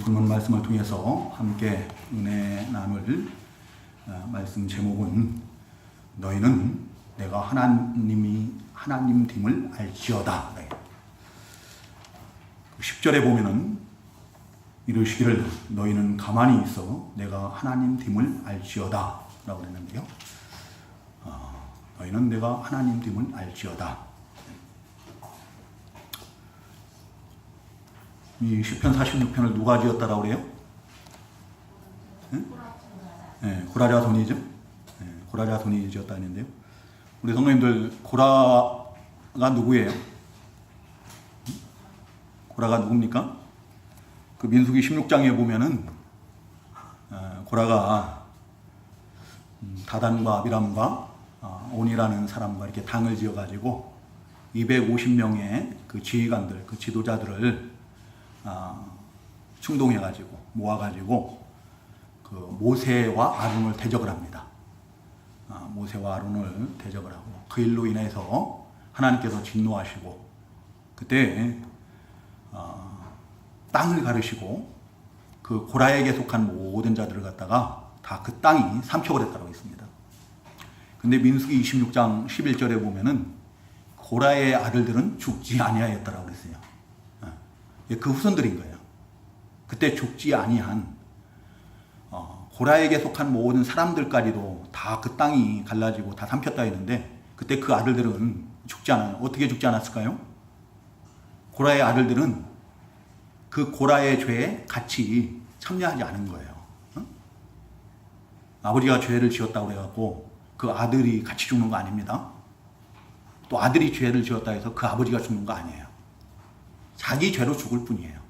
본문 말씀을 통해서 함께 은혜 나눌 말씀 제목은 너희는 내가 하나님됨을 알지어다. 10절에 보면은 이르시기를 너희는 가만히 있어 내가 하나님됨을 알지어다 라고 했는데요. 너희는 내가 하나님됨을 알지어다. 이 시편 46편을 누가 지었다라고 그래요? 고라자손이죠. 고라자손이 지었다 했는데요. 우리 성도님들 고라가 누구예요? 고라가 누굽니까? 그 민수기 16장에 보면은 고라가 다단과 아비람과 온이라는 사람과 이렇게 당을 지어가지고 250명의 그 지휘관들, 그 지도자들을 충동해가지고 모아가지고 그 모세와 아론을 대적을 합니다. 모세와 아론을 대적을 하고 그 일로 인해서 하나님께서 진노하시고 그때 땅을 가르시고 그 고라에게 속한 모든 자들을 갖다가 다 그 땅이 삼켜버렸다고 했습니다. 근데 민수기 26장 11절에 보면은 고라의 아들들은 죽지 아니하였다라고 그랬어요. 그 후손들인 거예요. 그때 죽지 아니한 고라에게 속한 모든 사람들까지도 다 그 땅이 갈라지고 다 삼켰다 했는데 그때 그 아들들은 죽지 않아요. 어떻게 죽지 않았을까요? 고라의 아들들은 그 고라의 죄에 같이 참여하지 않은 거예요. 아버지가 죄를 지었다고 해갖고 그 아들이 같이 죽는 거 아닙니다. 또 아들이 죄를 지었다 해서 그 아버지가 죽는 거 아니에요. 자기 죄로 죽을 뿐이에요.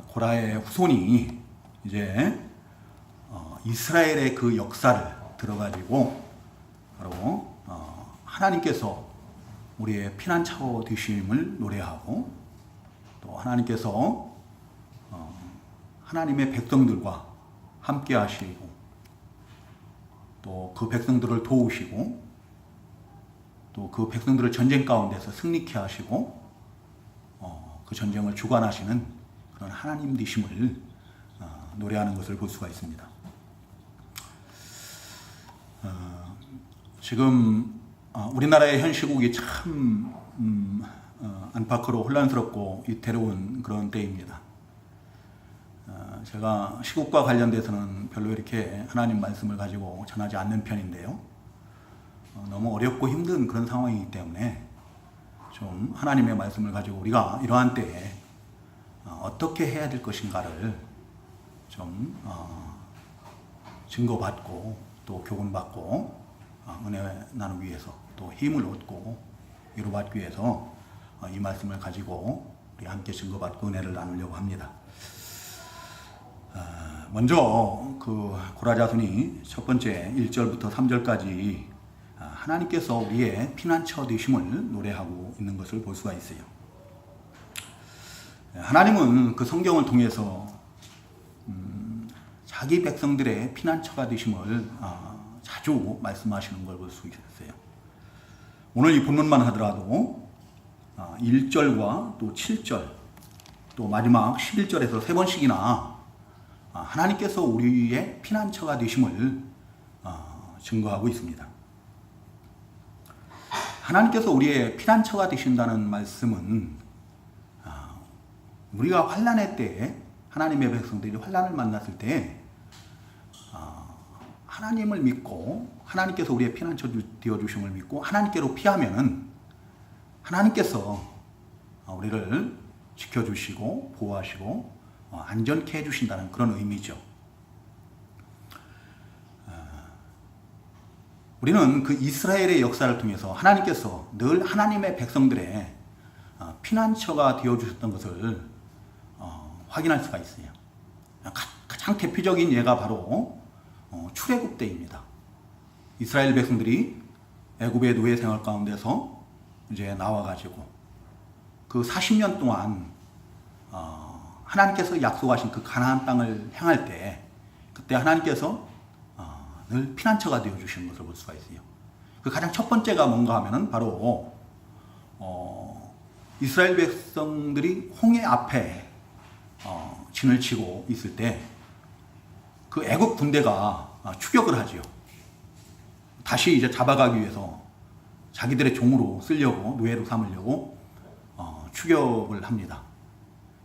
고라의 후손이 이제 이스라엘의 그 역사를 들어가지고 바로 하나님께서 우리의 피난처 되심을 노래하고 또 하나님께서 하나님의 백성들과 함께 하시고 또 그 백성들을 도우시고 또 그 백성들을 전쟁 가운데서 승리케 하시고 그 전쟁을 주관하시는 그런 하나님 되심을 노래하는 것을 볼 수가 있습니다. 지금 우리나라의 현 시국이 참 안팎으로 혼란스럽고 위태로운 그런 때입니다. 제가 시국과 관련돼서는 별로 이렇게 하나님 말씀을 가지고 전하지 않는 편인데요. 너무 어렵고 힘든 그런 상황이기 때문에 좀 하나님의 말씀을 가지고 우리가 이러한 때에 어떻게 해야 될 것인가를 좀 증거받고 또 교훈받고 은혜 나누기 위해서 또 힘을 얻고 위로받기 위해서 이 말씀을 가지고 우리 함께 증거받고 은혜를 나누려고 합니다. 먼저 그 고라자손이 첫 번째 1절부터 3절까지 하나님께서 우리의 피난처 되심을 노래하고 있는 것을 볼 수가 있어요. 하나님은 그 성경을 통해서 자기 백성들의 피난처가 되심을 자주 말씀하시는 걸 볼 수 있어요. 오늘 이 본문만 하더라도 1절과 또 7절 또 마지막 11절에서 3번씩이나 하나님께서 우리의 피난처가 되심을 증거하고 있습니다. 하나님께서 우리의 피난처가 되신다는 말씀은 우리가 환난의 때에 하나님의 백성들이 환난을 만났을 때 하나님을 믿고 하나님께서 우리의 피난처 되어주심을 믿고 하나님께로 피하면은 하나님께서 우리를 지켜주시고 보호하시고 안전케 해주신다는 그런 의미죠. 우리는 그 이스라엘의 역사를 통해서 하나님께서 늘 하나님의 백성들의 피난처가 되어주셨던 것을 확인할 수가 있어요. 가장 대표적인 예가 바로 출애굽 때입니다. 이스라엘 백성들이 애굽의 노예 생활 가운데서 이제 나와가지고 그 40년 동안 하나님께서 약속하신 그 가나안 땅을 향할 때 그때 하나님께서 늘 피난처가 되어주시는 것을 볼 수가 있어요. 그 가장 첫 번째가 뭔가 하면은 바로 이스라엘 백성들이 홍해 앞에 진을 치고 있을 때 그 애국 군대가 추격을 하지요. 다시 이제 잡아가기 위해서 자기들의 종으로 쓰려고, 노예로 삼으려고 추격을 합니다.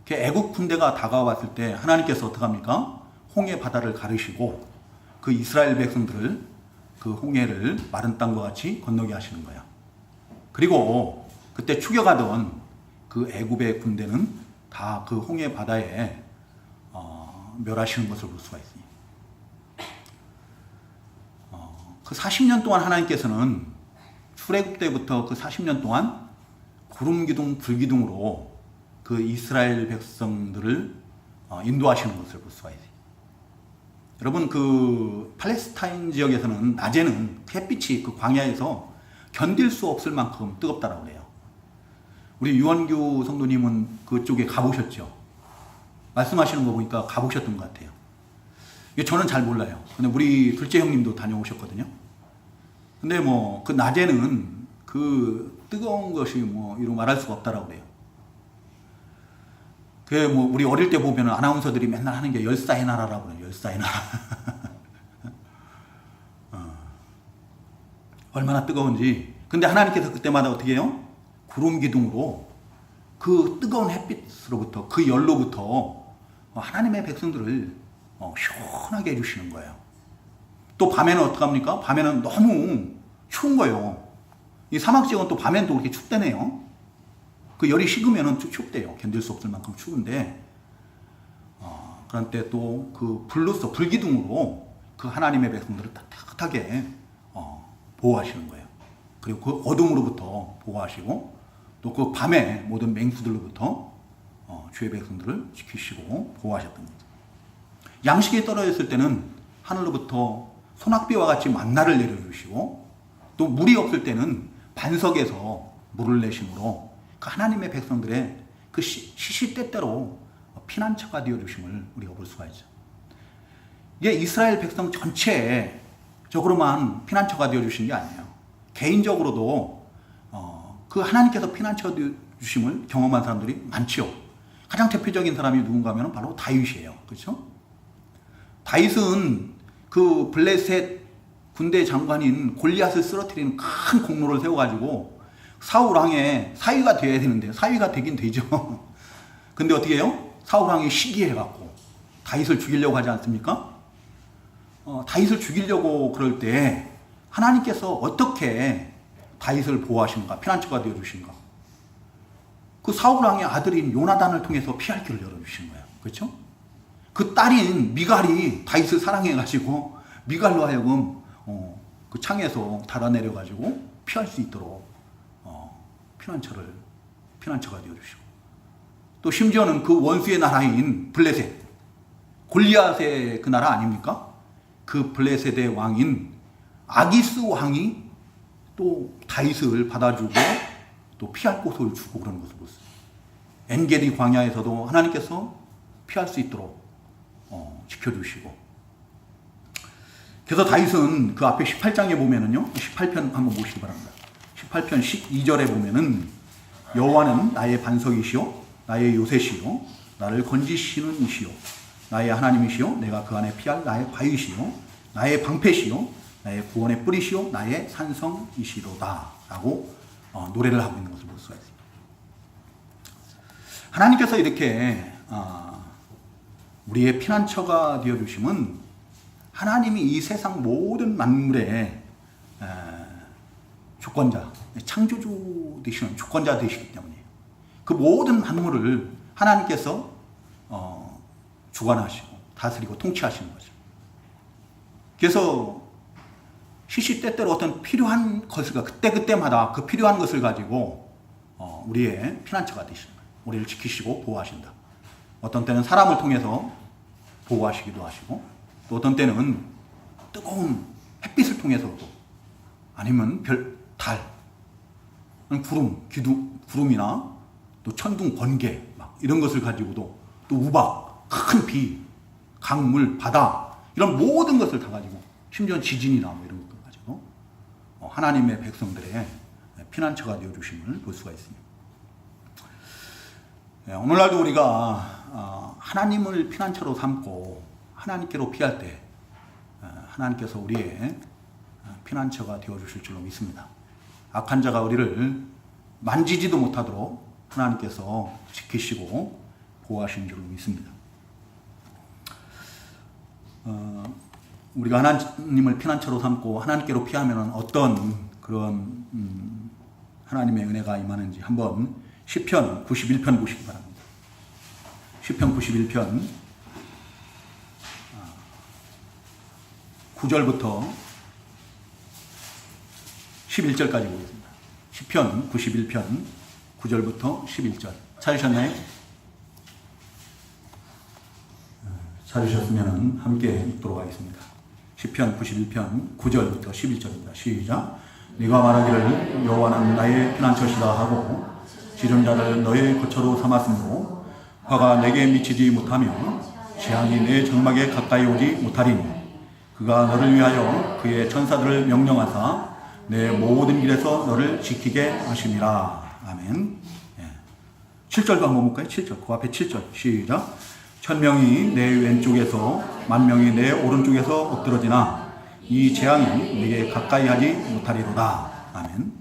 그 애국 군대가 다가왔을 때 하나님께서 어떻게 합니까? 홍해 바다를 가르시고 그 이스라엘 백성들을 그 홍해를 마른 땅과 같이 건너게 하시는 거예요. 그리고 그때 추격하던 그 애굽의 군대는 다 그 홍해 바다에 멸하시는 것을 볼 수가 있습니다. 그 40년 동안 하나님께서는 출애굽 때부터 그 40년 동안 구름 기둥 불기둥으로 그 이스라엘 백성들을 인도하시는 것을 볼 수가 있어요. 여러분, 그 팔레스타인 지역에서는 낮에는 햇빛이 그 광야에서 견딜 수 없을 만큼 뜨겁다라고 그래요. 우리 유원규 성도님은 그쪽에 가보셨죠? 말씀하시는 거 보니까 가보셨던 것 같아요. 저는 잘 몰라요. 근데 우리 둘째 형님도 다녀오셨거든요. 근데 뭐 그 낮에는 그 뜨거운 것이 뭐 이루 말할 수가 없다라고 그래요. 그 뭐 우리 어릴 때 보면은 아나운서들이 맨날 하는 게 열사의 나라라고 그래요. 열사의 나라. 얼마나 뜨거운지. 근데 하나님께서 그때마다 어떻게 해요? 구름 기둥으로 그 뜨거운 햇빛으로부터, 그 열로부터 하나님의 백성들을 시원하게 해주시는 거예요. 또 밤에는 어떡합니까? 밤에는 너무 추운 거예요. 이 사막 지역은 또 밤에는 또 그렇게 춥대네요. 그 열이 식으면은 춥대요. 견딜 수 없을 만큼 추운데, 그런 때 또 그 불로서 불기둥으로 그 하나님의 백성들을 따뜻하게 보호하시는 거예요. 그리고 그 어둠으로부터 보호하시고, 또 그 밤에 모든 맹수들로부터 주의 백성들을 지키시고 보호하셨던 거죠. 양식이 떨어졌을 때는 하늘로부터 소낙비와 같이 만나를 내려주시고, 또 물이 없을 때는 반석에서 물을 내심으로 그 하나님의 백성들의 그 시시때때로 피난처가 되어주심을 우리가 볼 수가 있죠. 이게 이스라엘 백성 전체적으로만 피난처가 되어주신 게 아니에요. 개인적으로도 그 하나님께서 피난처 되어주심을 경험한 사람들이 많지요. 가장 대표적인 사람이 누군가 하면 바로 다윗이에요. 그렇죠? 다윗은 그 블레셋 군대 장관인 골리앗을 쓰러뜨리는 큰 공로를 세워가지고 사울 왕의 사위가 되어야 되는데, 사위가 되긴 되죠. 근데 어떻게 해요? 사울 왕이 시기해갖고 다윗을 죽이려고 하지 않습니까? 다윗을 죽이려고 그럴 때 하나님께서 어떻게 다윗을 보호하신가, 피난처가 되어주신가? 그 사울 왕의 아들인 요나단을 통해서 피할 길을 열어주신 거예요. 그렇죠? 그 딸인 미갈이 다윗을 사랑해가지고 미갈로 하여금 그 창에서 달아내려가지고 피할 수 있도록 피난처가 되어주시고, 또 심지어는 그 원수의 나라인 블레셋, 골리앗의 그 나라 아닙니까? 그 블레셋의 왕인 아기스 왕이 또 다윗을 받아주고 또 피할 곳을 주고 그러는 것을 보세요. 엔게디 광야에서도 하나님께서 피할 수 있도록 지켜주시고, 그래서 다윗은 그 앞에 18장에 보면은요, 18편 한번 보시기 바랍니다. 18편 12절에 보면은 여호와는 나의 반석이시요 나의 요새시요 나를 건지시는 이시요 나의 하나님이시요 내가 그 안에 피할 나의 바위시요 나의 방패시요 나의 구원의 뿌리시요 나의 산성이시로다 라고 노래를 하고 있는 것을 볼 수가 있습니다. 하나님께서 이렇게 우리의 피난처가 되어주심은 하나님이 이 세상 모든 만물의 주권자, 창조주 되시는 주권자 되시기 때문이에요. 그 모든 만물을 하나님께서 주관하시고 다스리고 통치하시는 거죠. 그래서 시시때때로 어떤 필요한 것을, 그때그때마다 그 필요한 것을 가지고 우리의 피난처가 되시는 거예요. 우리를 지키시고 보호하신다. 어떤 때는 사람을 통해서 보호하시기도 하시고, 또 어떤 때는 뜨거운 햇빛을 통해서도, 아니면 달, 구름이나 또 천둥, 번개 막 이런 것을 가지고도, 또 우박, 큰 비, 강물, 바다, 이런 모든 것을 다 가지고, 심지어 지진이나 뭐 이런 것들 가지고 하나님의 백성들의 피난처가 되어주심을 볼 수가 있습니다. 오늘날도 우리가 하나님을 피난처로 삼고 하나님께로 피할 때 하나님께서 우리의 피난처가 되어주실 줄로 믿습니다. 악한 자가 우리를 만지지도 못하도록 하나님께서 지키시고 보호하시는 줄로 믿습니다. 우리가 하나님을 피난처로 삼고 하나님께로 피하면 어떤 그런 하나님의 은혜가 임하는지 한번 시편 91편 보시기 바랍니다. 시편 91편 9절부터 11절까지 보겠습니다. 시편 91편 9절부터 11절 찾으셨나요? 찾으셨으면 함께 읽도록 하겠습니다. 시편 91편 9절부터 11절입니다. 시작. 네가 말하기를 여호와는 나의 피난처시다 하고 지른 자를 너의 거처로 삼았으므로 화가 내게 미치지 못하며 재앙이 내 장막에 가까이 오지 못하리니 그가 너를 위하여 그의 천사들을 명령하사 내 모든 길에서 너를 지키게 하심이라. 아멘. 7절도 한번 볼까요? 7절. 그 앞에 7절. 시작. 1000명이 내 왼쪽에서 10,000명이 내 오른쪽에서 엎드러지나 이 재앙이 내게 가까이 하지 못하리로다. 아멘.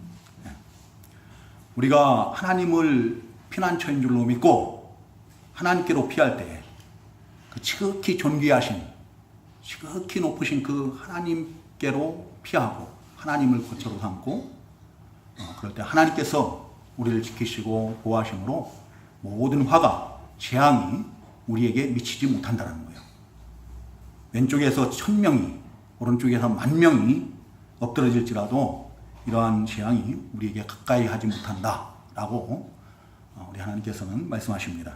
우리가 하나님을 피난처인 줄로 믿고 하나님께로 피할 때 그 지극히 존귀하신 지극히 높으신 그 하나님께로 피하고 하나님을 거처로 삼고 그럴 때 하나님께서 우리를 지키시고 보호하심으로 모든 화가 재앙이 우리에게 미치지 못한다는 거예요. 왼쪽에서 1000명이 오른쪽에서 10,000명이 엎드러질지라도 이러한 재앙이 우리에게 가까이 하지 못한다라고 우리 하나님께서는 말씀하십니다.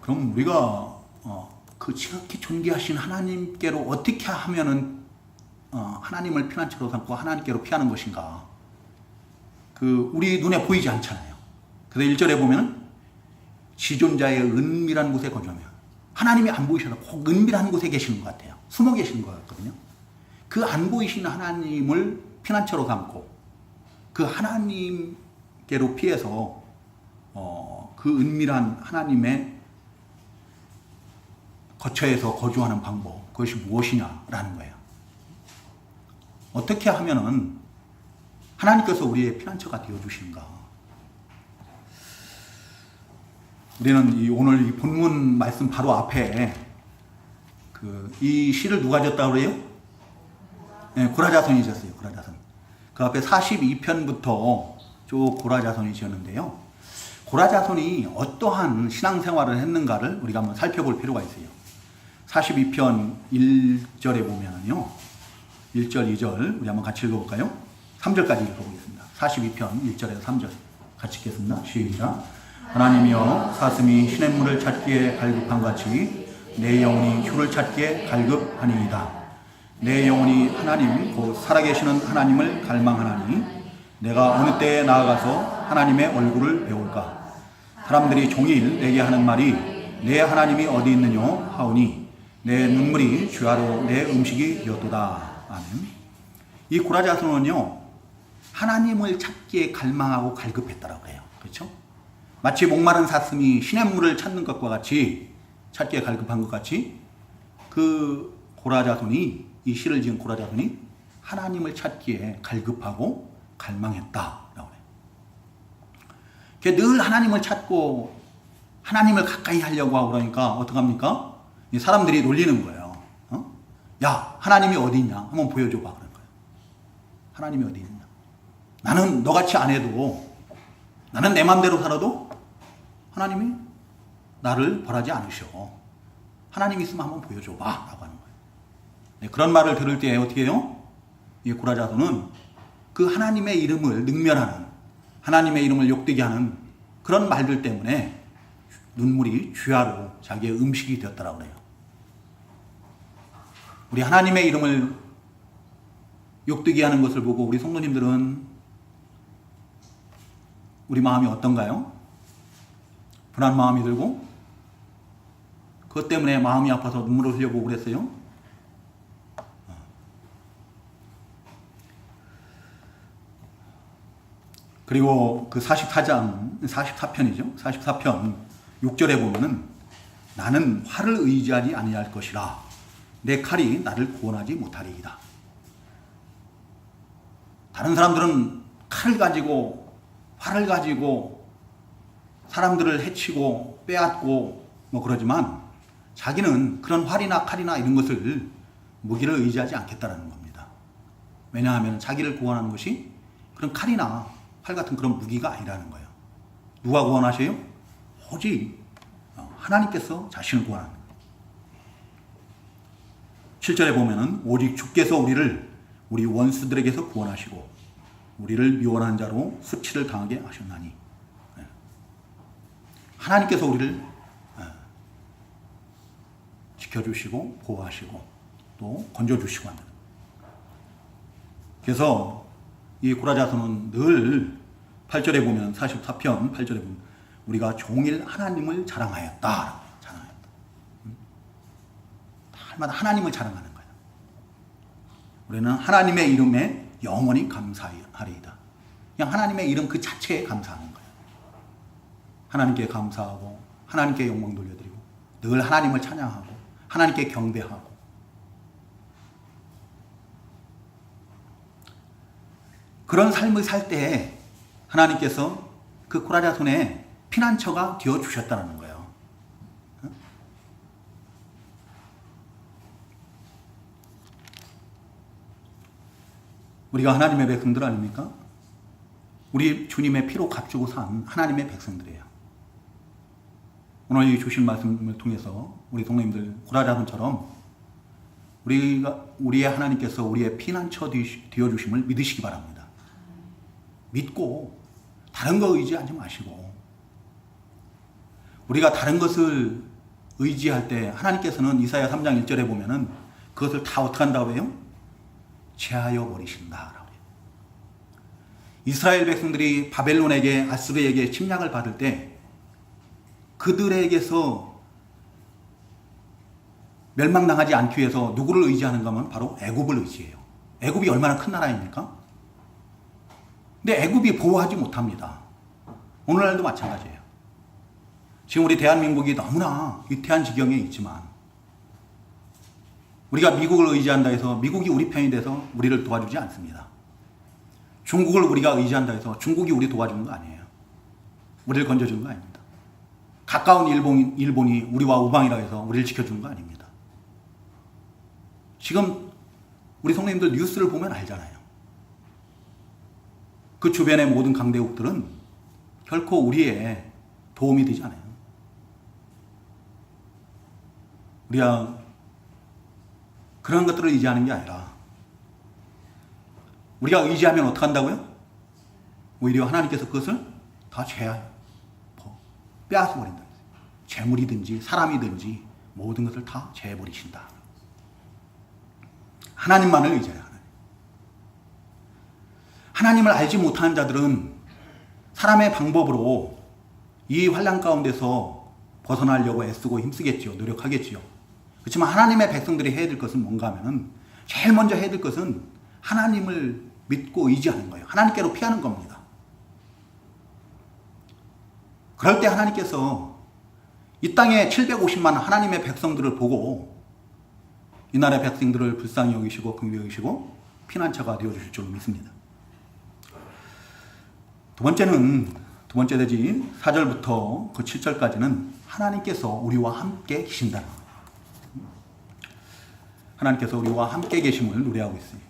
그럼 우리가 그 지극히 존귀하신 하나님께로 어떻게 하면은 하나님을 피난처로 삼고 하나님께로 피하는 것인가? 그 우리 눈에 보이지 않잖아요. 그래서 1절에 보면은 지존자의 은밀한 곳에 거주하며 하나님이 안 보이셔서 꼭 은밀한 곳에 계시는 것 같아요. 숨어 계시는 것 같거든요. 그 안 보이시는 하나님을 피난처로 삼고 그 하나님께로 피해서 그 은밀한 하나님의 거처에서 거주하는 방법, 그것이 무엇이냐라는 거예요. 어떻게 하면은 하나님께서 우리의 피난처가 되어주시는가? 우리는 오늘 이 본문 말씀 바로 앞에 이 시를 누가 지었다고 그래요? 네, 고라자손이 지었어요. 고라자손. 그 앞에 42편부터 쭉 고라자손이 지었는데요. 고라자손이 어떠한 신앙생활을 했는가를 우리가 한번 살펴볼 필요가 있어요. 42편 1절에 보면은요. 1절, 2절 우리 한번 같이 읽어볼까요? 3절까지 읽어보겠습니다. 42편 1절에서 3절 같이 읽겠습니다. 시작. 하나님이여 사슴이 시냇물을 찾기에 갈급한 같이 내 영혼이 휴를 찾기에 갈급하니이다. 내 영혼이 하나님 곧 살아계시는 하나님을 갈망하나니 내가 어느 때에 나아가서 하나님의 얼굴을 배울까? 사람들이 종일 내게 하는 말이 내 하나님이 어디 있느냐 하오니 내 눈물이 주야로 내 음식이 되었도다. 아멘. 이 고라자손은요 하나님을 찾기에 갈망하고 갈급했다라고 해요. 그렇죠? 마치 목마른 사슴이 시냇물을 찾는 것과 같이 찾기에 갈급한 것 같이 그 고라자손이 이 시를 지은 고라자손이 하나님을 찾기에 갈급하고 갈망했다라고 해요. 늘 하나님을 찾고 하나님을 가까이 하려고 하고 그러니까 어떡합니까? 사람들이 놀리는 거예요. 야, 하나님이 어디 있냐? 한번 보여줘봐. 그런 거예요. 하나님이 어디 있냐? 나는 너같이 안 해도 나는 내 맘대로 살아도 하나님이 나를 벌하지 않으셔. 하나님 있으면 한번 보여줘봐. 라고 하는 거예요. 네, 그런 말을 들을 때 어떻게 해요? 이 고라자손은 그 하나님의 이름을 능멸하는 하나님의 이름을 욕되게 하는 그런 말들 때문에 눈물이 주야로 자기의 음식이 되었다라고 그래요. 우리 하나님의 이름을 욕되게 하는 것을 보고 우리 성도님들은 우리 마음이 어떤가요? 불안 마음이 들고 그것 때문에 마음이 아파서 눈물을 흘려보고 그랬어요? 그리고 그 44편이죠. 44편 6절에 보면은 나는 활을 의지하지 아니할 것이라 내 칼이 나를 구원하지 못하리이다. 다른 사람들은 칼을 가지고 활을 가지고 사람들을 해치고 빼앗고 뭐 그러지만 자기는 그런 활이나 칼이나 이런 것을 무기를 의지하지 않겠다라는 겁니다. 왜냐하면 자기를 구원하는 것이 그런 칼이나 활 같은 그런 무기가 아니라는 거예요. 누가 구원하세요? 오직 하나님께서 자신을 구원하는 거예요. 7절에 보면은 오직 주께서 우리를 우리 원수들에게서 구원하시고 우리를 미워하는 자로 수치를 당하게 하셨나니 하나님께서 우리를 지켜주시고 보호하시고 또 건져주시고 합니다. 그래서 이 고라자서는 늘 8절에 보면 44편 8절에 보면 우리가 종일 하나님을 자랑하였다. 자랑하였다. 날마다 하나님을 자랑하는 거예요. 우리는 하나님의 이름에 영원히 감사하리이다. 그냥 하나님의 이름 그 자체에 감사하는 거예요. 하나님께 감사하고 하나님께 영광 돌려드리고 늘 하나님을 찬양하고 하나님께 경배하고 그런 삶을 살 때 하나님께서 그 고라자손의 피난처가 되어주셨다는 거예요. 우리가 하나님의 백성들 아닙니까? 우리 주님의 피로 값주고 산 하나님의 백성들이에요. 오늘 이 주신 말씀을 통해서 우리 성도님들 고라자손처럼 우리의 하나님께서 우리의 피난처 되어주심을 믿으시기 바랍니다. 믿고 다른 거 의지하지 마시고 우리가 다른 것을 의지할 때 하나님께서는 이사야 3장 1절에 보면은 그것을 다 어떻게 한다고 해요? 제하여 버리신다. 이스라엘 백성들이 바벨론에게 아수르에게 침략을 받을 때 그들에게서 멸망당하지 않기 위해서 누구를 의지하는가 하면 바로 애굽을 의지해요. 애굽이 얼마나 큰 나라입니까? 근데 애굽이 보호하지 못합니다. 오늘날도 마찬가지예요. 지금 우리 대한민국이 너무나 위태한 지경에 있지만 우리가 미국을 의지한다 해서 미국이 우리 편이 돼서 우리를 도와주지 않습니다. 중국을 우리가 의지한다 해서 중국이 우리 도와주는 거 아니에요. 우리를 건져주는 거 아닙니다. 가까운 일본이 우리와 우방이라 해서 우리를 지켜주는 거 아닙니다. 지금 우리 성도님들 뉴스를 보면 알잖아요. 그 주변의 모든 강대국들은 결코 우리의 도움이 되지 않아요. 우리가 그런 것들을 의지하는 게 아니라 우리가 의지하면 어떻게 한다고요? 오히려 하나님께서 그것을 다 빼앗아 버린다. 재물이든지 사람이든지 모든 것을 다 재버리신다. 하나님만을 의지해야 하나님. 하나님을 알지 못하는 자들은 사람의 방법으로 이 환난 가운데서 벗어나려고 애쓰고 힘쓰겠지요. 노력하겠지요. 그렇지만 하나님의 백성들이 해야 될 것은 뭔가 하면은 제일 먼저 해야 될 것은 하나님을 믿고 의지하는 거예요. 하나님께로 피하는 겁니다. 그럴 때 하나님께서 이 땅에 750만 하나님의 백성들을 보고 이 나라의 백성들을 불쌍히 여기시고 긍휼히 여기시고 피난처가 되어주실 줄로 믿습니다. 두 번째 대지 4절부터 그 7절까지는 하나님께서 우리와 함께 계신다는 거예요. 하나님께서 우리와 함께 계심을 노래하고 있어요.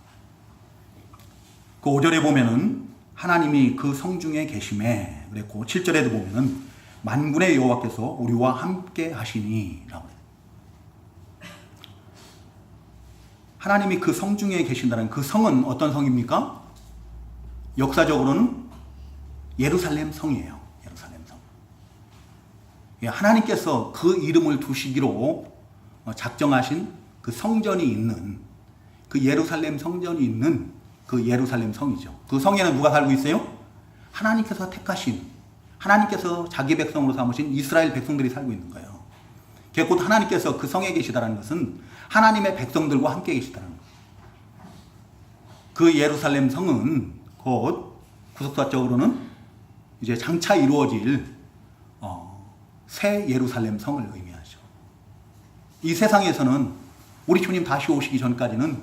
그 5절에 보면은 하나님이 그 성중에 계심에 그랬고 7절에도 보면은 만군의 여호와께서 우리와 함께 하시니 라고 해요. 하나님이 그 성중에 계신다는 그 성은 어떤 성입니까? 역사적으로는 예루살렘 성이에요. 예루살렘 성. 하나님께서 그 이름을 두시기로 작정하신 그 성전이 있는 그 예루살렘 성전이 있는 그 예루살렘 성이죠. 그 성에는 누가 살고 있어요? 하나님께서 택하신 하나님께서 자기 백성으로 삼으신 이스라엘 백성들이 살고 있는 거예요. 곧 하나님께서 그 성에 계시다는 것은 하나님의 백성들과 함께 계시다는 거예요. 그 예루살렘 성은 곧 구속사적으로는 이제 장차 이루어질 새 예루살렘 성을 의미하죠. 이 세상에서는 우리 주님 다시 오시기 전까지는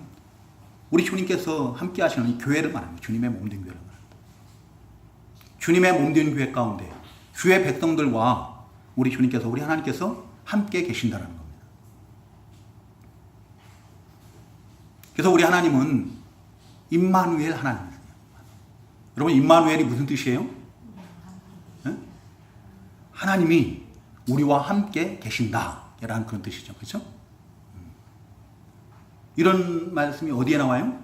우리 주님께서 함께 하시는 이 교회를 말합니다. 주님의 몸된 교회를 말합니다. 주님의 몸된 교회 가운데 주의 백성들과 우리 주님께서, 우리 하나님께서 함께 계신다는 겁니다. 그래서 우리 하나님은 임마누엘 하나님이세요. 여러분, 임마누엘이 무슨 뜻이에요? 네? 하나님이 우리와 함께 계신다라는 그런 뜻이죠. 그렇죠? 이런 말씀이 어디에 나와요?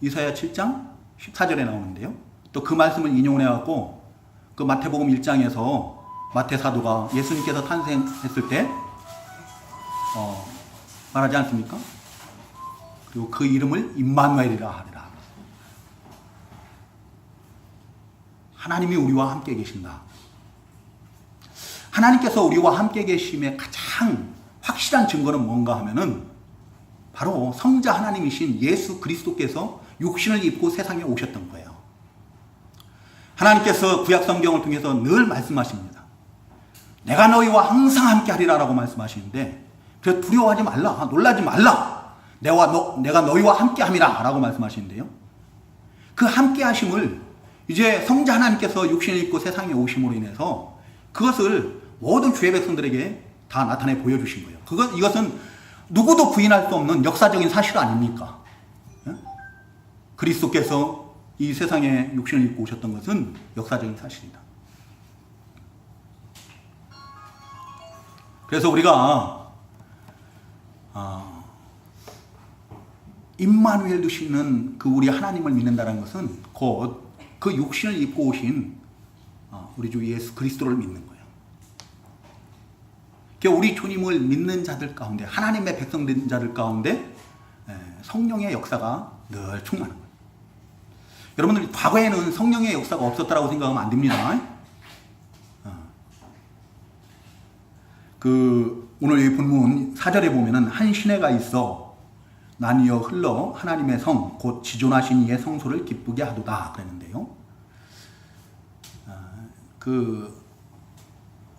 이사야 7장 14절에 나오는데요. 또 그 말씀을 인용을 해갖고 그 마태복음 1장에서 마태 사도가 예수님께서 탄생했을 때 말하지 않습니까? 그리고 그 이름을 임마누엘이라 하리라. 하나님이 우리와 함께 계신다. 하나님께서 우리와 함께 계심의 가장 확실한 증거는 뭔가 하면은 바로 성자 하나님이신 예수 그리스도께서 육신을 입고 세상에 오셨던 거예요. 하나님께서 구약 성경을 통해서 늘 말씀하십니다. 내가 너희와 항상 함께 하리라 라고 말씀하시는데, 그래서 두려워하지 말라, 놀라지 말라, 내가 너희와 함께 함이라 라고 말씀하시는데요. 그 함께 하심을 이제 성자 하나님께서 육신을 입고 세상에 오심으로 인해서 그것을 모든 주의 백성들에게 다 나타내 보여주신 거예요. 이것은 누구도 부인할 수 없는 역사적인 사실 아닙니까? 그리스도께서 이 세상에 육신을 입고 오셨던 것은 역사적인 사실이다. 그래서 우리가 임마누엘 되시는 그 우리 하나님을 믿는다는 것은 곧 그 육신을 입고 오신 우리 주 예수 그리스도를 믿는 거예요. 그러니까 우리 주님을 믿는 자들 가운데, 하나님의 백성된 자들 가운데 성령의 역사가 늘 충만한 거예요. 여러분들, 과거에는 성령의 역사가 없었다라고 생각하면 안 됩니다. 오늘 이 본문 4절에 보면은 한 시내가 있어 나뉘어 흘러 하나님의 성 곧 지존하신 이의 성소를 기쁘게 하도다 그랬는데요.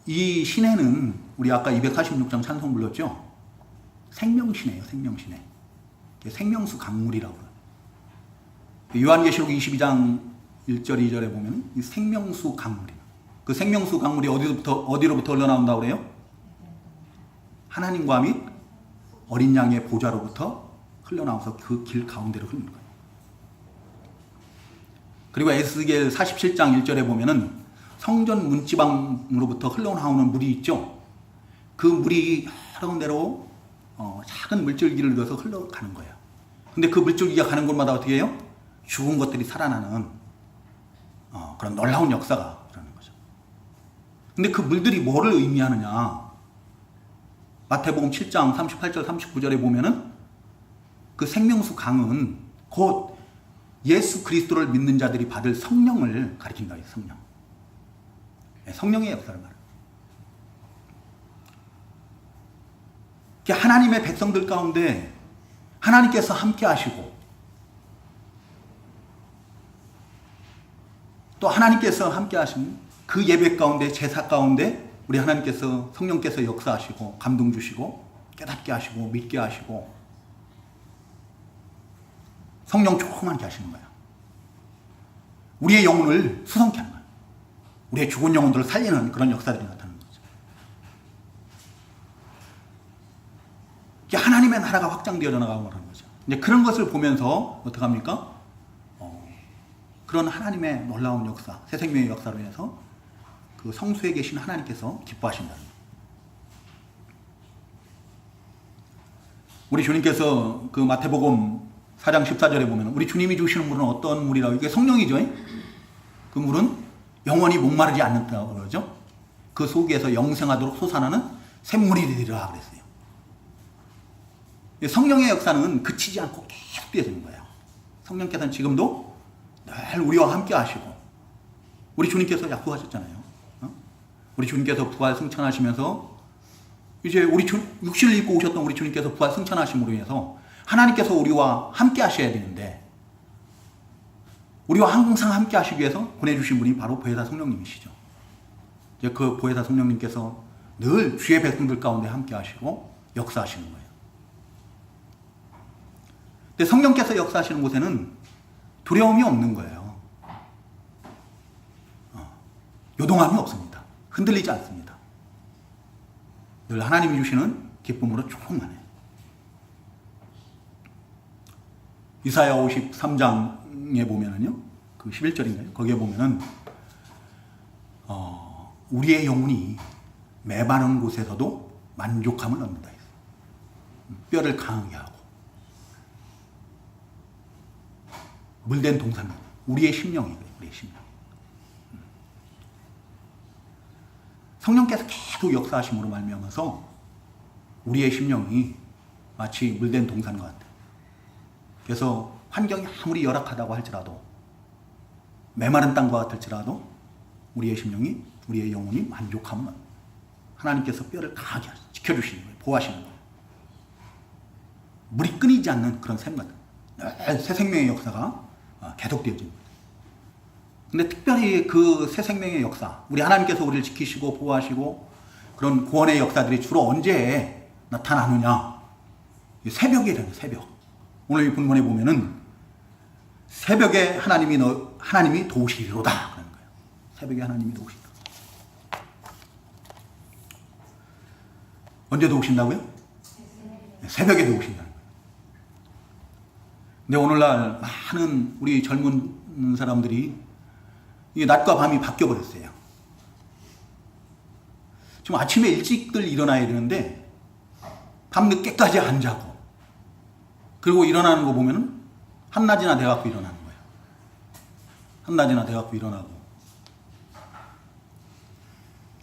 이 시내는 우리 아까 246장 찬송 불렀죠. 생명시내예요. 생명시내. 생명수 강물이라고 해요. 요한계시록 22장 1절 2절에 보면 이 생명수 강물이에요. 그 생명수 강물이 어디로부터 흘러나온다고 그래요? 하나님과 및 어린 양의 보좌로부터 흘러나와서 그 길 가운데로 흐르는 거예요. 그리고 에스겔 47장 1절에 보면은 성전 문지방으로부터 흘러나오는 물이 있죠. 그 물이 여러 군데로 작은 물줄기를 넣어서 흘러가는 거예요. 근데 그 물줄기가 가는 곳마다 어떻게 해요? 죽은 것들이 살아나는 그런 놀라운 역사가 일어나는 거죠. 근데 그 물들이 뭐를 의미하느냐? 마태복음 7장 38절 39절에 보면은 그 생명수 강은 곧 예수 그리스도를 믿는 자들이 받을 성령을 가리킨다. 성령. 성령의 역사를 말해요. 하나님의 백성들 가운데 하나님께서 함께 하시고 또 하나님께서 함께 하신 그 예배 가운데, 제사 가운데 우리 하나님께서, 성령께서 역사하시고 감동 주시고 깨닫게 하시고 믿게 하시고 성령 충만케 하시는 거예요. 우리의 영혼을 수성케 하는 거예요. 우리의 죽은 영혼들을 살리는 그런 역사들이 나타나는 거죠. 하나님의 나라가 확장되어 나가고 하는 거죠. 이제 그런 것을 보면서 어떡합니까? 그런 하나님의 놀라운 역사, 새 생명의 역사로 인해서 그 성수에 계신 하나님께서 기뻐하신다는 거예요. 우리 주님께서 그 마태복음 4장 14절에 보면 우리 주님이 주시는 물은 어떤 물이라고? 이게 성령이죠. 그 물은 영원히 목마르지 않는다고 그러죠. 그 속에서 영생하도록 솟아나는 샘물이 되리라 그랬어요. 성령의 역사는 그치지 않고 계속 되어지는 거예요. 성령께서는 지금도 늘 우리와 함께 하시고, 우리 주님께서 약속하셨잖아요. 우리 주님께서 부활 승천하시면서 이제 육신을 입고 오셨던 우리 주님께서 부활 승천하심으로 인해서 하나님께서 우리와 함께 하셔야 되는데 우리와 항상 함께 하시기 위해서 보내주신 분이 바로 보혜사 성령님이시죠. 이제 그 보혜사 성령님께서 늘 주의 백성들 가운데 함께 하시고 역사하시는 거예요. 근데 성령께서 역사하시는 곳에는 두려움이 없는 거예요. 요동함이 없습니다. 흔들리지 않습니다. 늘 하나님이 주시는 기쁨으로 충만해요. 이사야 53장에 보면은요, 그 11절인가요? 거기에 보면은, 우리의 영혼이 메마른 곳에서도 만족함을 얻는다. 뼈를 강하게 하고, 물된 동산, 우리의 심령이에요, 우리의 심령. 성령께서 계속 역사하심으로 말미암아서 우리의 심령이 마치 물된 동산과 같아요. 그래서 환경이 아무리 열악하다고 할지라도, 메마른 땅과 같을지라도 우리의 심령이, 우리의 영혼이 만족하면 하나님께서 뼈를 강하게 지켜주시는 거예요. 보호하시는 거예요. 물이 끊이지 않는 그런 샘 같은 새 생명의 역사가 계속되어집니다. 근데 특별히 그 새 생명의 역사, 우리 하나님께서 우리를 지키시고 보호하시고 그런 구원의 역사들이 주로 언제 나타나느냐? 새벽에 되는 새벽. 오늘 이 본문에 보면은 새벽에 하나님이 도우시리로다 그러는 거예요. 새벽에 하나님이 도우시리로다. 언제 도우신다고요? 새벽에 도우신다는 거예요. 근데 오늘날 많은 우리 젊은 사람들이 이게 낮과 밤이 바뀌어 버렸어요. 지금 아침에 일찍들 일어나야 되는데 밤 늦게까지 안 자고, 그리고 일어나는 거 보면은 한낮이나 돼갖고 일어나는 거예요. 한낮이나 돼갖고 일어나고.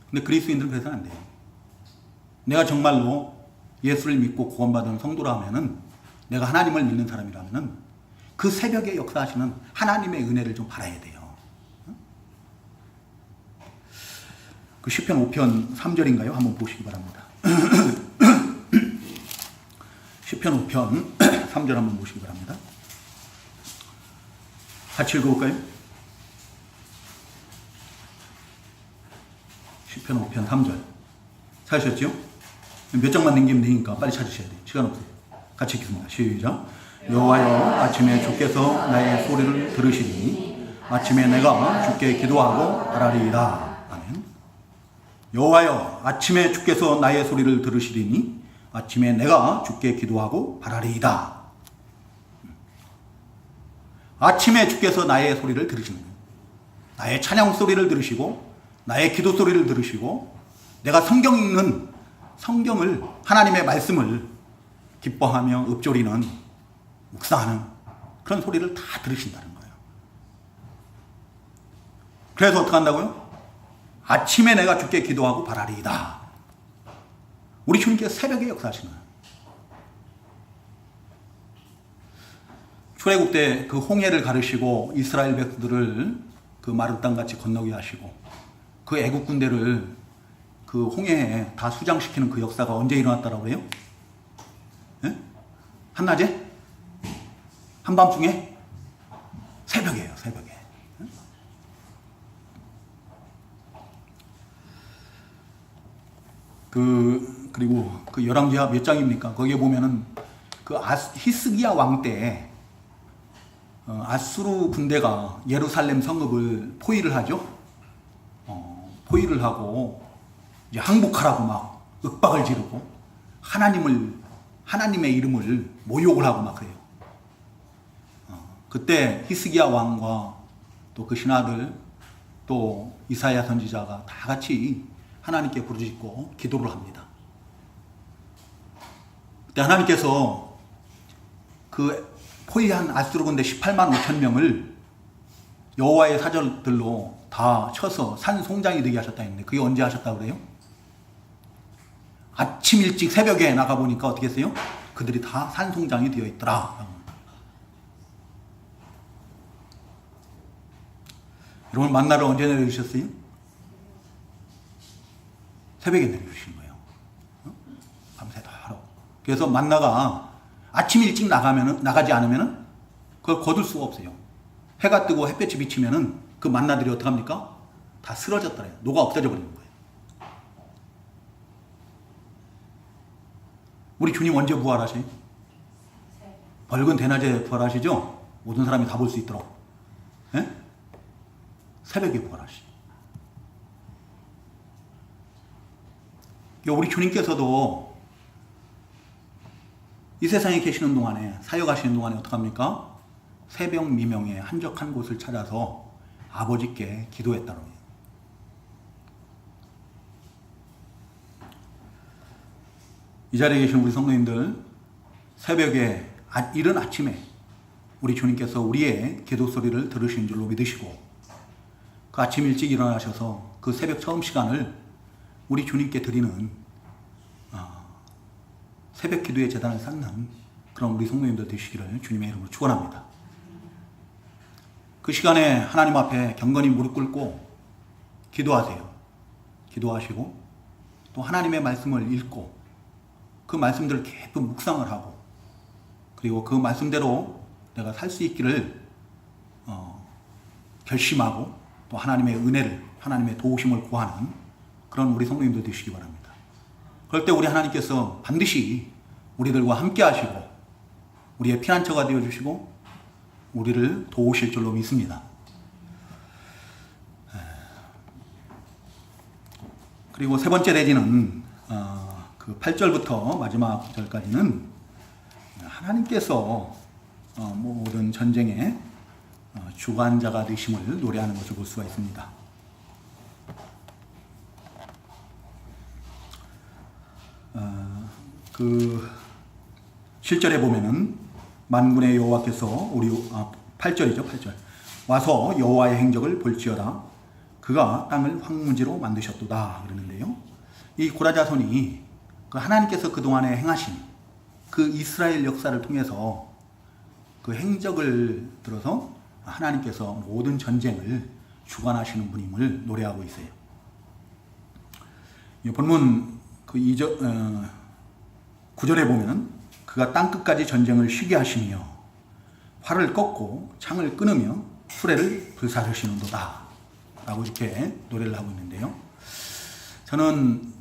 근데 그리스도인들은 그래서는 안 돼요. 내가 정말로 예수를 믿고 구원받은 성도라면은, 내가 하나님을 믿는 사람이라면은 그 새벽에 역사하시는 하나님의 은혜를 좀 바라야 돼요. 그 시편 5편 3절인가요? 한번 보시기 바랍니다. 시편 5편 3절 한번 보시기 바랍니다. 같이 읽어볼까요? 시편 5편 3절 찾으셨죠? 몇 장만 남기면 되니까 빨리 찾으셔야 돼요. 시간 없어요. 같이 읽겠습니다. 시작. 여호와여, 아침에 주께서 나의 소리를 들으시니 아침에 내가 주께 기도하고 바라리이다. 아멘. 여호와여, 아침에 주께서 나의 소리를 들으시리니 아침에 내가 주께 기도하고 바라리이다. 아침에 주께서 나의 소리를 들으시는 거예요. 나의 찬양 소리를 들으시고 나의 기도 소리를 들으시고 내가 성경 읽는 성경을, 하나님의 말씀을 기뻐하며 읊조리는, 묵상하는 그런 소리를 다 들으신다는 거예요. 그래서 어떻게 한다고요? 아침에 내가 주께 기도하고 바라리이다. 우리 주님께서 새벽에 역사하시는 거예요. 출애굽 때 그 홍해를 가르시고 이스라엘 백성들을 그 마른 땅같이 건너게 하시고 그 애국 군대를 그 홍해에 다 수장시키는 그 역사가 언제 일어났다라고 해요? 네? 한낮에? 한밤중에? 새벽이에요, 새벽에. 네? 그리고 그 열왕기하 몇 장입니까? 거기에 보면은 그 히스기야 왕 때 아수르 군대가 예루살렘 성읍을 포위를 하죠. 포위를 하고 이제 항복하라고 막 윽박을 지르고 하나님의 이름을 모욕을 하고 막 그래요. 그때 히스기야 왕과 또 그 신하들 또 이사야 선지자가 다 같이 하나님께 부르짖고 기도를 합니다. 그때 하나님께서 그 포위한 아수르 군대 18만 5천 명을 여호와의 사절들로 다 쳐서 산송장이 되게 하셨다 했는데 그게 언제 하셨다고 그래요? 아침 일찍 새벽에 나가보니까 어떻게 했어요? 그들이 다 산송장이 되어 있더라. 여러분, 만나를 언제 내려주셨어요? 새벽에 내려주신 거예요. 밤새도록. 그래서 만나가 아침 일찍 나가지 않으면 그걸 거둘 수가 없어요. 해가 뜨고 햇볕이 비치면은 그 만나들이 어떡합니까? 다 쓰러졌더래요. 녹아 없어져 버리는 거예요. 우리 주님 언제 부활하세요? 밝은 대낮에 부활하시죠? 모든 사람이 다 볼 수 있도록. 예? 새벽에 부활하시. 우리 주님께서도 이 세상에 계시는 동안에, 사역하시는 동안에 어떡합니까? 새벽 미명에 한적한 곳을 찾아서 아버지께 기도했다고 해요. 이 자리에 계신 우리 성도님들, 새벽에 이른 아침에 우리 주님께서 우리의 기도 소리를 들으신 줄로 믿으시고, 그 아침 일찍 일어나셔서 그 새벽 처음 시간을 우리 주님께 드리는 새벽 기도의 제단을 쌓는 그런 우리 성도님들 되시기를 주님의 이름으로 축원합니다. 그 시간에 하나님 앞에 경건히 무릎 꿇고 기도하세요. 기도하시고 또 하나님의 말씀을 읽고 그 말씀들을 깊이 묵상을 하고, 그리고 그 말씀대로 내가 살 수 있기를 결심하고 또 하나님의 은혜를, 하나님의 도우심을 구하는 그런 우리 성도님들 되시기 바랍니다. 그럴 때 우리 하나님께서 반드시 우리들과 함께 하시고 우리의 피난처가 되어주시고 우리를 도우실 줄로 믿습니다. 그리고 세 번째 대지는 그 8절부터 마지막 구절까지는 하나님께서 모든 전쟁의 주관자가 되심을 노래하는 것을 볼 수가 있습니다. 그 7절에 보면은 만군의 여호와께서 8절이죠, 8절. 와서 여호와의 행적을 볼지어다. 그가 땅을 황무지로 만드셨도다 그러는데요. 이 고라 자손이 그 하나님께서 그동안에 행하신 그 이스라엘 역사를 통해서 그 행적을 들어서 하나님께서 모든 전쟁을 주관하시는 분임을 노래하고 있어요. 이 본문 그 9절에 보면은 그가 땅끝까지 전쟁을 쉬게 하시며 활을 꺾고 창을 끊으며 수레를 불사르시는도다 라고 이렇게 노래를 하고 있는데요. 저는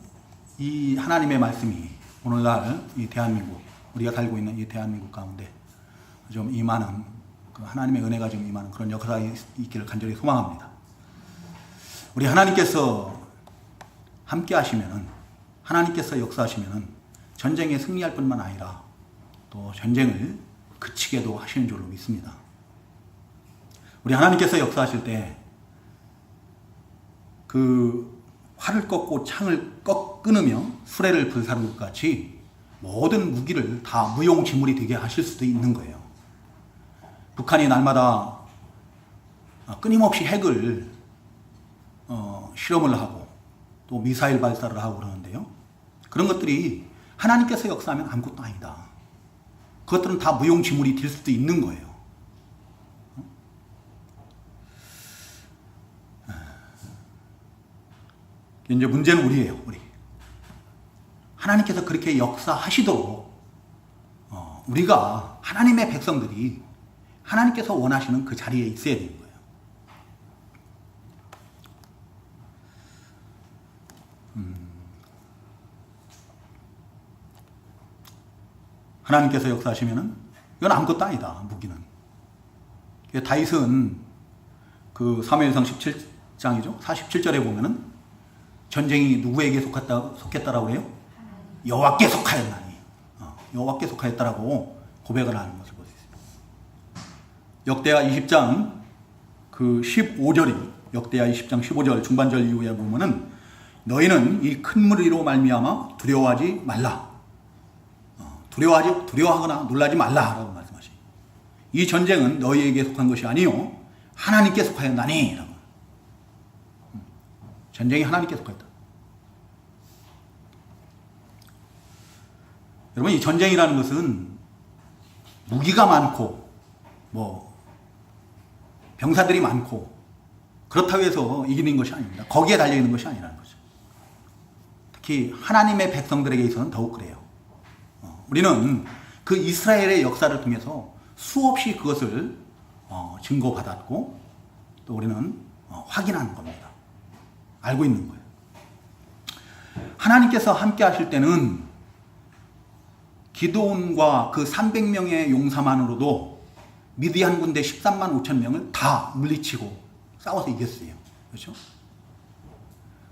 이 하나님의 말씀이 오늘날 이 대한민국, 우리가 살고 있는 이 대한민국 가운데 좀 임하는, 그 하나님의 은혜가 좀 임하는 그런 역사가 있기를 간절히 소망합니다. 우리 하나님께서 함께 하시면은, 하나님께서 역사하시면은 전쟁에 승리할 뿐만 아니라 또 전쟁을 그치게도 하시는 줄로 믿습니다. 우리 하나님께서 역사하실 때 그 활을 꺾고 창을 끊으며 수레를 불사르는 것 같이 모든 무기를 다 무용지물이 되게 하실 수도 있는 거예요. 북한이 날마다 끊임없이 핵을 실험을 하고 또 미사일 발사를 하고 그러는데요. 그런 것들이 하나님께서 역사하면 아무것도 아니다. 그것들은 다 무용지물이 될 수도 있는 거예요. 이제 문제는 우리예요, 우리. 하나님께서 그렇게 역사하시도록 우리가, 하나님의 백성들이 하나님께서 원하시는 그 자리에 있어야 되는 거예요. 하나님께서 역사하시면은 이건 아무것도 아니다, 무기는. 다윗은 그 사무엘상 17장이죠. 47절에 보면은 전쟁이 누구에게 속했다라고 해요? 여호와께 속하였나니. 여호와께 속하였다라고 고백을 하는 것을 볼 수 있습니다. 역대하 20장 그 15절이, 역대하 20장 15절 중반절 이후에 보면은 너희는 이 큰 무리로 말미암아 두려워하지 말라. 두려워하거나 놀라지 말라라고 말씀하시죠. 이 전쟁은 너희에게 속한 것이 아니요 하나님께 속하였나니 라고. 전쟁이 하나님께 속했다. 여러분, 이 전쟁이라는 것은 무기가 많고 병사들이 많고 그렇다고 해서 이기는 것이 아닙니다. 거기에 달려있는 것이 아니라는 거죠. 특히 하나님의 백성들에게 있어서는 더욱 그래요. 우리는 그 이스라엘의 역사를 통해서 수없이 그것을 증거받았고 또 우리는 확인하는 겁니다. 알고 있는 거예요. 하나님께서 함께 하실 때는 기드온과 그 300명의 용사만으로도 미디안 군대 13만 5천 명을 다 물리치고 싸워서 이겼어요. 그렇죠?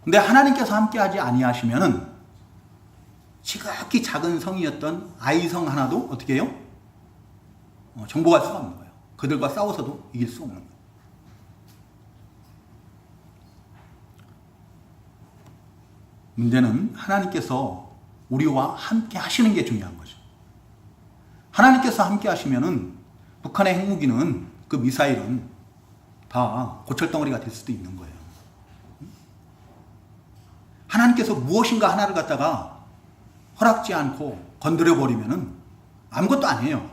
근데 하나님께서 함께 하지 아니하시면은 지극히 작은 성이었던 아이성 하나도 어떻게 해요? 정복할 수가 없는 거예요. 그들과 싸워서도 이길 수 없는 거예요. 문제는 하나님께서 우리와 함께 하시는 게 중요한 거죠. 하나님께서 함께 하시면은 북한의 핵무기는 그 미사일은 다 고철덩어리가 될 수도 있는 거예요. 하나님께서 무엇인가 하나를 갖다가 허락지 않고 건드려 버리면은 아무것도 아니에요.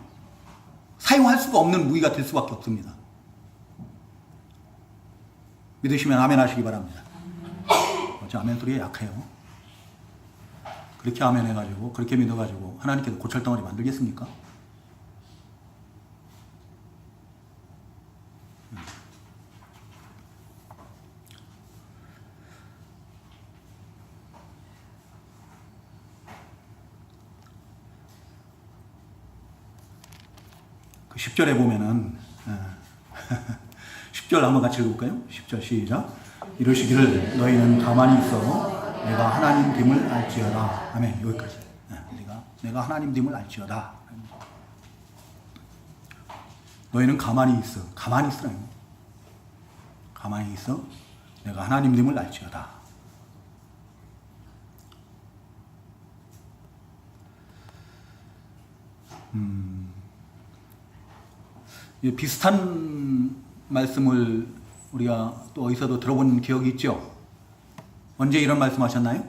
사용할 수가 없는 무기가 될 수밖에 없습니다. 믿으시면 아멘 하시기 바랍니다. 저 아멘 소리가 약해요. 그렇게 아멘 해가지고 그렇게 믿어가지고 하나님께서 고철덩어리 만들겠습니까? 그 10절에 보면은 10절 한번 같이 읽어볼까요? 10절 시작. 이러시기를 너희는 가만히 있어 내가 하나님 됨을 알지어다. 아멘. 여기까지. 내가 하나님 됨을 알지어다. 너희는 가만히 있어. 가만히 있으라요. 가만히 있어. 내가 하나님 됨을 알지어다. 비슷한 말씀을 우리가 또 어디서도 들어본 기억이 있죠? 언제 이런 말씀 하셨나요?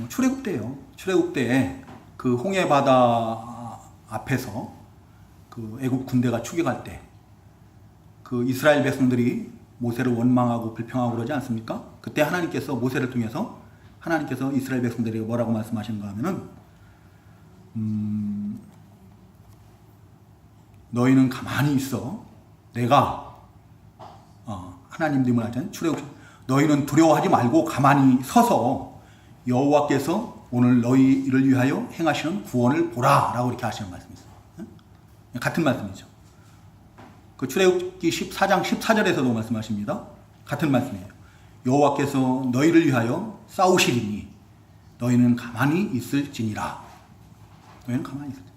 출애굽 때요. 출애굽 때에 그 홍해 바다 앞에서 그 애국 군대가 추격할 때 그 이스라엘 백성들이 모세를 원망하고 불평하고 그러지 않습니까? 그때 하나님께서 모세를 통해서 하나님께서 이스라엘 백성들에게 뭐라고 말씀하시는가 하면은 너희는 가만히 있어. 내가 하나님 님을 알잖아요. 출애굽 너희는 두려워하지 말고 가만히 서서 여호와께서 오늘 너희를 위하여 행하시는 구원을 보라 라고 이렇게 하시는 말씀이 있어요. 같은 말씀이죠. 그 출애굽기 14장 14절에서도 말씀하십니다. 같은 말씀이에요. 여호와께서 너희를 위하여 싸우시리니 너희는 가만히 있을지니라. 너희는 가만히 있을지니라.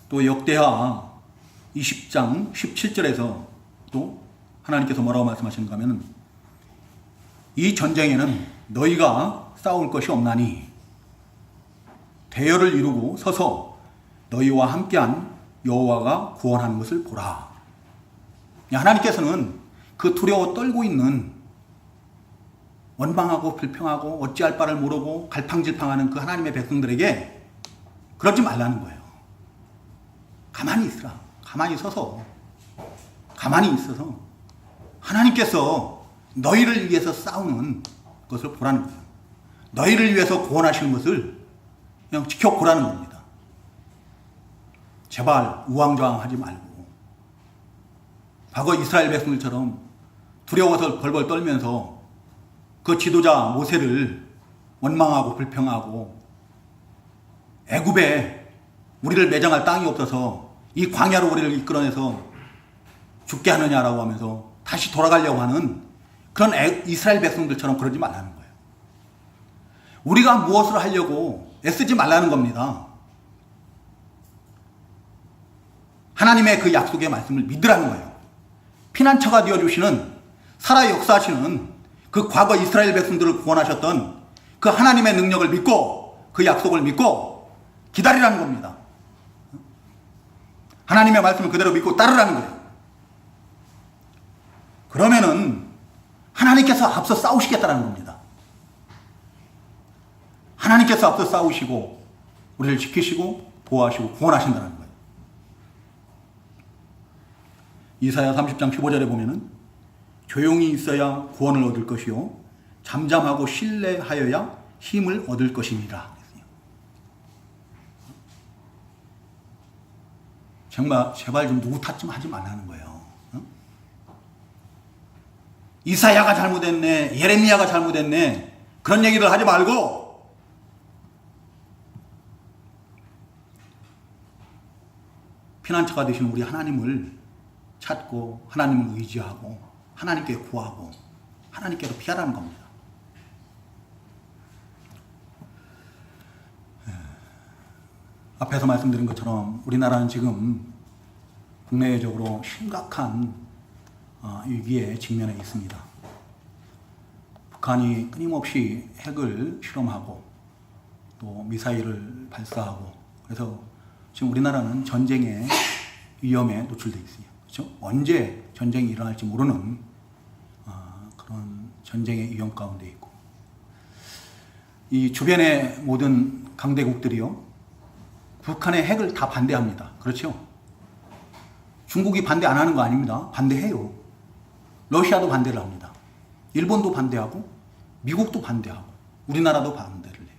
또 역대하 20장 17절에서 또 하나님께서 뭐라고 말씀하시는가 하면 이 전쟁에는 너희가 싸울 것이 없나니 대열을 이루고 서서 너희와 함께한 여호와가 구원하는 것을 보라. 하나님께서는 그 두려워 떨고 있는 원망하고 불평하고 어찌할 바를 모르고 갈팡질팡하는 그 하나님의 백성들에게 그러지 말라는 거예요. 가만히 있으라. 가만히 서서 가만히 있어서 하나님께서 너희를 위해서 싸우는 것을 보라는 거예요. 너희를 위해서 구원하시는 것을 그냥 지켜보라는 겁니다. 제발 우왕좌왕하지 말고 과거 이스라엘 백성들처럼 두려워서 벌벌 떨면서 그 지도자 모세를 원망하고 불평하고 애굽에 우리를 매장할 땅이 없어서 이 광야로 우리를 이끌어내서 죽게 하느냐라고 하면서 다시 돌아가려고 하는 그런 이스라엘 백성들처럼 그러지 말라는 거예요. 우리가 무엇을 하려고 애쓰지 말라는 겁니다. 하나님의 그 약속의 말씀을 믿으라는 거예요. 피난처가 되어주시는 살아 역사하시는 그 과거 이스라엘 백성들을 구원하셨던 그 하나님의 능력을 믿고 그 약속을 믿고 기다리라는 겁니다. 하나님의 말씀을 그대로 믿고 따르라는 거예요. 그러면은 하나님께서 앞서 싸우시겠다는 겁니다. 하나님께서 앞서 싸우시고 우리를 지키시고 보호하시고 구원하신다는 거예요. 이사야 30장 15절에 보면은 조용히 있어야 구원을 얻을 것이요 잠잠하고 신뢰하여야 힘을 얻을 것입니다. 정말 제발 좀 누구 탓 좀 하지 말라는 거예요. 어? 이사야가 잘못했네, 예레미야가 잘못했네, 그런 얘기를 하지 말고 피난처가 되신 우리 하나님을 찾고 하나님을 의지하고 하나님께 구하고 하나님께로 피하라는 겁니다. 앞에서 말씀드린 것처럼 우리나라는 지금 국내적으로 심각한 위기에 직면해 있습니다. 북한이 끊임없이 핵을 실험하고 또 미사일을 발사하고, 그래서 지금 우리나라는 전쟁의 위험에 노출되어 있어요. 그렇죠? 언제 전쟁이 일어날지 모르는 그런 전쟁의 위험 가운데 있고, 이 주변의 모든 강대국들이요, 북한의 핵을 다 반대합니다. 그렇죠? 중국이 반대 안 하는 거 아닙니다. 반대해요. 러시아도 반대를 합니다. 일본도 반대하고 미국도 반대하고 우리나라도 반대를 해요.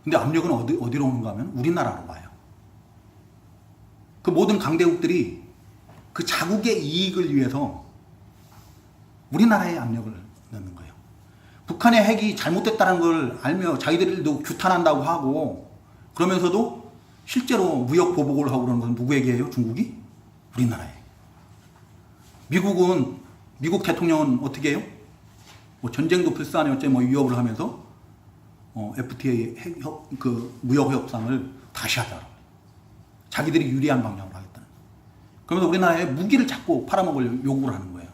근데 압력은 어디로 오는가 하면 우리나라로 와요. 그 모든 강대국들이 그 자국의 이익을 위해서 우리나라에 압력을 넣는 거예요. 북한의 핵이 잘못됐다는 걸 알며 자기들도 규탄한다고 하고, 그러면서도 실제로 무역 보복을 하고 그러는 건 누구에게 해요? 중국이? 우리나라에. 미국 대통령은 어떻게 해요? 뭐 전쟁도 불사하네 어째 뭐 위협을 하면서 FTA 무역 협상을 다시 하자. 자기들이 유리한 방향으로 하겠다는. 그러면서 우리나라에 무기를 자꾸 팔아먹을 요구를 하는 거예요.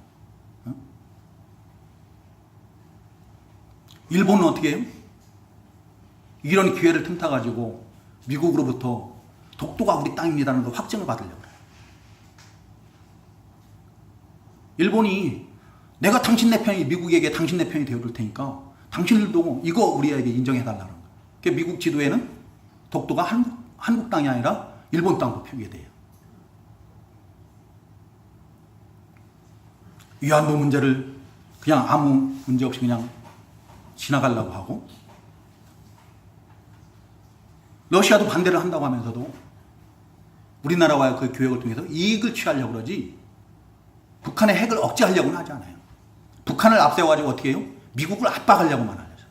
일본은 어떻게 해요? 이런 기회를 틈타가지고 미국으로부터 독도가 우리 땅입니다라는 걸 확증을 받으려고 해요. 일본이 내가 당신네 편이, 미국에게 당신네 편이 되어줄 테니까 당신들도 이거 우리에게 인정해달라는 거예요. 그러니까 미국 지도에는 독도가 한국 땅이 아니라 일본 땅으로 표기돼요. 위안부 문제를 그냥 아무 문제 없이 그냥 지나가려고 하고, 러시아도 반대를 한다고 하면서도 우리나라와의 그 교역을 통해서 이익을 취하려고 그러지 북한의 핵을 억제하려고는 하지 않아요. 북한을 앞세워가지고 어떻게 해요? 미국을 압박하려고만 하죠.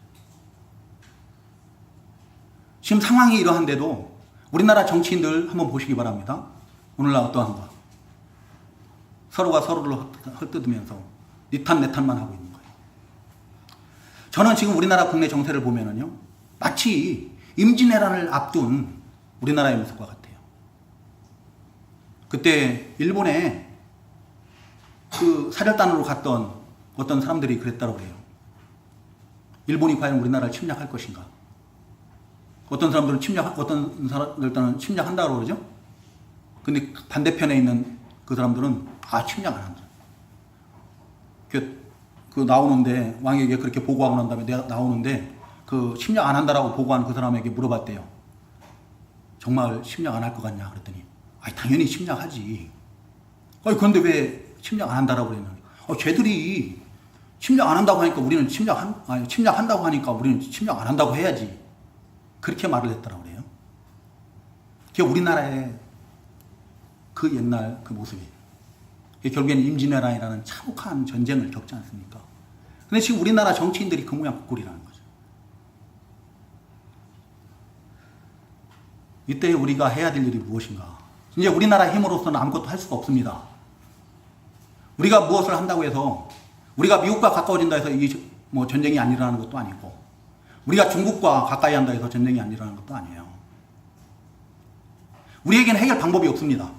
지금 상황이 이러한데도 우리나라 정치인들 한번 보시기 바랍니다. 오늘날 어떠한가? 서로가 서로를 헐뜯으면서 니탄 내탄만 하고 있는 거예요. 저는 지금 우리나라 국내 정세를 보면은요, 마치 임진왜란을 앞둔 우리나라의 모습과 같아요. 그때 일본에 그 사절단으로 갔던 어떤 사람들이 그랬다고 그래요. 일본이 과연 우리나라를 침략할 것인가? 어떤 사람들은 침략한다고 그러죠? 근데 반대편에 있는 그 사람들은 침략 안 한다. 그 나오는데, 왕에게 그렇게 보고하고 난 다음에 내가 나오는데 그 침략 안 한다라고 보고한 그 사람에게 물어봤대요. 정말 침략 안 할 것 같냐? 그랬더니 당연히 침략하지. 그런데 왜 침략 안 한다라고 그랬는데, 쟤들이 침략 안 한다고 하니까 우리는 침략한다고 하니까 우리는 침략 안 한다고 해야지. 그렇게 말을 했더라고 그래요. 그게 우리나라의 그 옛날 그 모습이에요. 결국에는 임진왜란이라는 참혹한 전쟁을 겪지 않습니까? 근데 지금 우리나라 정치인들이 그 모양 그 꼴이라는 거죠. 이때 우리가 해야 될 일이 무엇인가? 이제 우리나라 힘으로서는 아무것도 할 수가 없습니다. 우리가 무엇을 한다고 해서, 우리가 미국과 가까워진다 해서 이게 뭐 전쟁이 안 일어나는 것도 아니고, 우리가 중국과 가까이 한다 해서 전쟁이 안 일어나는 것도 아니에요. 우리에게는 해결 방법이 없습니다.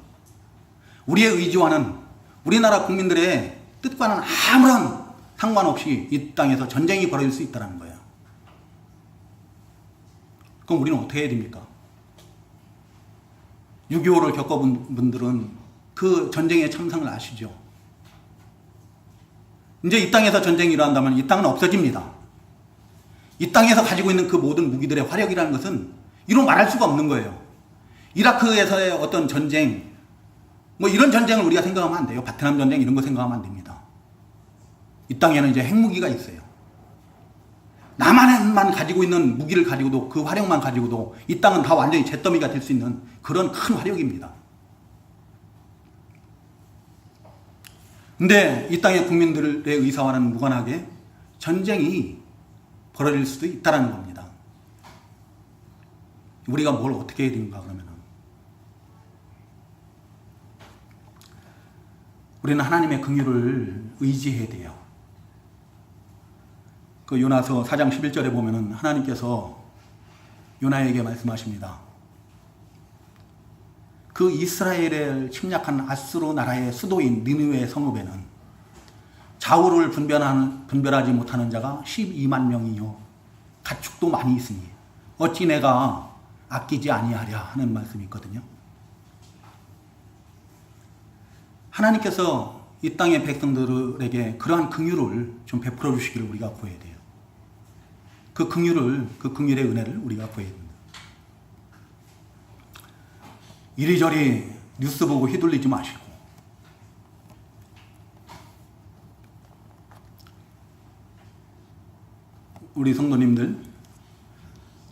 우리의 의지와는 우리나라 국민들의 뜻과는 아무런 상관없이 이 땅에서 전쟁이 벌어질 수 있다는 거예요. 그럼 우리는 어떻게 해야 됩니까? 6.25를 겪어본 분들은 그 전쟁의 참상을 아시죠? 이제 이 땅에서 전쟁이 일어난다면 이 땅은 없어집니다. 이 땅에서 가지고 있는 그 모든 무기들의 화력이라는 것은 이루 말할 수가 없는 거예요. 이라크에서의 어떤 전쟁, 뭐 이런 전쟁을 우리가 생각하면 안 돼요. 베트남 전쟁 이런 거 생각하면 안 됩니다. 이 땅에는 이제 핵무기가 있어요. 남한만 가지고 있는 무기를 가지고도, 그 화력만 가지고도 이 땅은 다 완전히 잿더미가 될 수 있는 그런 큰 화력입니다. 근데 이 땅의 국민들의 의사와는 무관하게 전쟁이 벌어질 수도 있다는 겁니다. 우리가 뭘 어떻게 해야 되는가 그러면은 우리는 하나님의 긍휼을 의지해야 돼요. 그 요나서 4장 11절에 보면은 하나님께서 요나에게 말씀하십니다. 그 이스라엘을 침략한 아수르 나라의 수도인 니느웨 성읍에는 좌우를 분별하지 못하는 자가 12만 명이요 가축도 많이 있으니 어찌 내가 아끼지 아니하랴 하는 말씀이 있거든요. 하나님께서 이 땅의 백성들에게 그러한 긍휼을 좀 베풀어 주시기를 우리가 구해야 돼요. 그 긍휼의 은혜를 우리가 구해야 됩니다. 이리저리 뉴스 보고 휘둘리지 마시고 우리 성도님들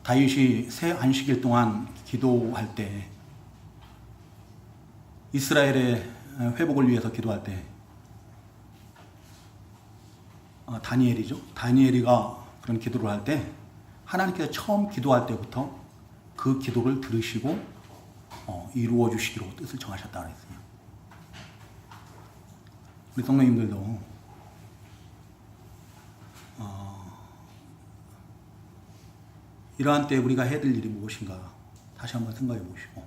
다윗이 새 안식일 동안 기도할 때 이스라엘의 회복을 위해서 기도할 때 다니엘이가 그런 기도를 할 때 하나님께서 처음 기도할 때부터 그 기도를 들으시고 이루어 주시기로 뜻을 정하셨다 그랬어요. 우리 성도님들도 이러한 때 우리가 해야 될 일이 무엇인가 다시 한번 생각해 보시고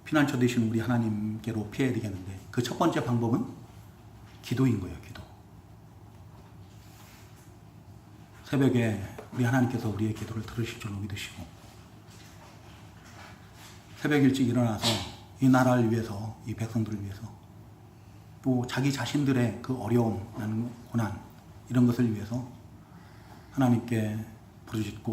피난처 되신 우리 하나님께로 피해야 되겠는데 그 첫 번째 방법은 기도인 거예요. 기도. 새벽에 우리 하나님께서 우리의 기도를 들으실 줄로 믿으시고 새벽 일찍 일어나서 이 나라를 위해서 이 백성들을 위해서 또 자기 자신들의 그 어려움, 고난 이런 것을 위해서 하나님께 부르짖고